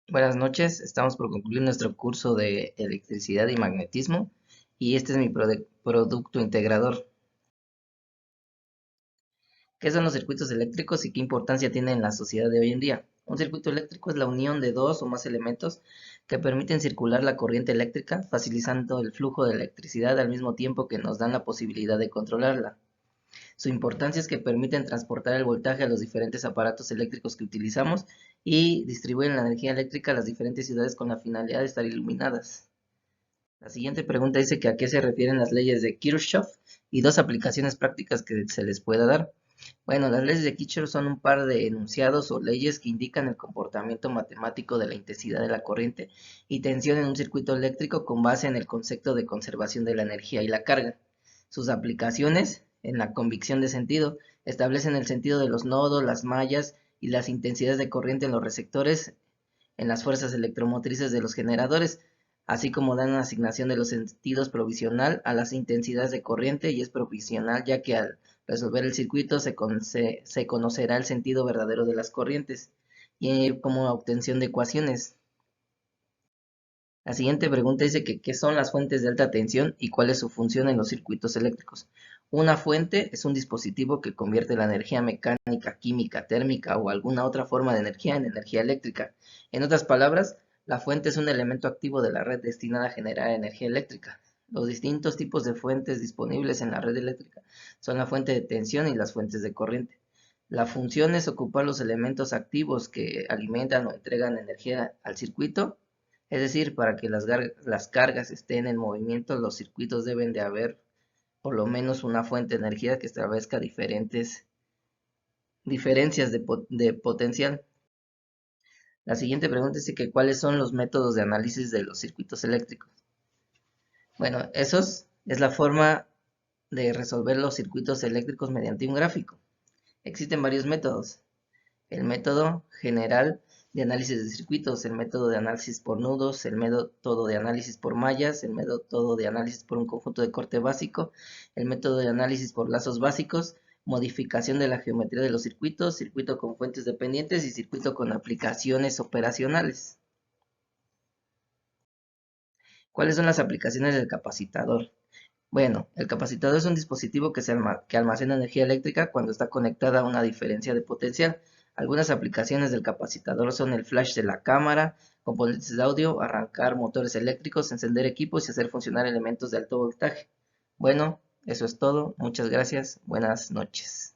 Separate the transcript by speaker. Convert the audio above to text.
Speaker 1: Buenas noches, estamos por concluir nuestro curso de electricidad y magnetismo y este es mi producto integrador. ¿Qué son los circuitos eléctricos y qué importancia tienen en la sociedad de hoy en día? Un circuito eléctrico es la unión de dos o más elementos que permiten circular la corriente eléctrica, facilitando el flujo de electricidad al mismo tiempo que nos dan la posibilidad de controlarla. Su importancia es que permiten transportar el voltaje a los diferentes aparatos eléctricos que utilizamos y distribuyen la energía eléctrica a las diferentes ciudades con la finalidad de estar iluminadas. La siguiente pregunta dice que a qué se refieren las leyes de Kirchhoff y dos aplicaciones prácticas que se les pueda dar. Bueno, las leyes de Kirchhoff son un par de enunciados o leyes que indican el comportamiento matemático de la intensidad de la corriente y tensión en un circuito eléctrico con base en el concepto de conservación de la energía y la carga. Sus aplicaciones, en la convicción de sentido, establecen el sentido de los nodos, las mallas y las intensidades de corriente en los receptores en las fuerzas electromotrices de los generadores, así como dan una asignación de los sentidos provisional a las intensidades de corriente y es provisional ya que al resolver el circuito se conocerá el sentido verdadero de las corrientes y como obtención de ecuaciones. La siguiente pregunta dice que ¿qué son las fuentes de alta tensión y cuál es su función en los circuitos eléctricos? Una fuente es un dispositivo que convierte la energía mecánica, química, térmica o alguna otra forma de energía en energía eléctrica. En otras palabras, la fuente es un elemento activo de la red destinada a generar energía eléctrica. Los distintos tipos de fuentes disponibles en la red eléctrica son la fuente de tensión y las fuentes de corriente. La función es ocupar los elementos activos que alimentan o entregan energía al circuito, es decir, para que las cargas estén en movimiento, los circuitos deben de haber por lo menos una fuente de energía que establezca diferencias de potencial. La siguiente pregunta es que ¿cuáles son los métodos de análisis de los circuitos eléctricos? Bueno, esos es la forma de resolver los circuitos eléctricos mediante un gráfico. Existen varios métodos. El método general de análisis de circuitos, el método de análisis por nudos, el método de análisis por mallas, el método de análisis por un conjunto de corte básico, el método de análisis por lazos básicos, modificación de la geometría de los circuitos, circuito con fuentes dependientes y circuito con aplicaciones operacionales. ¿Cuáles son las aplicaciones del capacitador? Bueno, el capacitador es un dispositivo que almacena energía eléctrica cuando está conectada a una diferencia de potencial. Algunas aplicaciones del capacitador son el flash de la cámara, componentes de audio, arrancar motores eléctricos, encender equipos y hacer funcionar elementos de alto voltaje. Bueno, eso es todo. Muchas gracias. Buenas noches.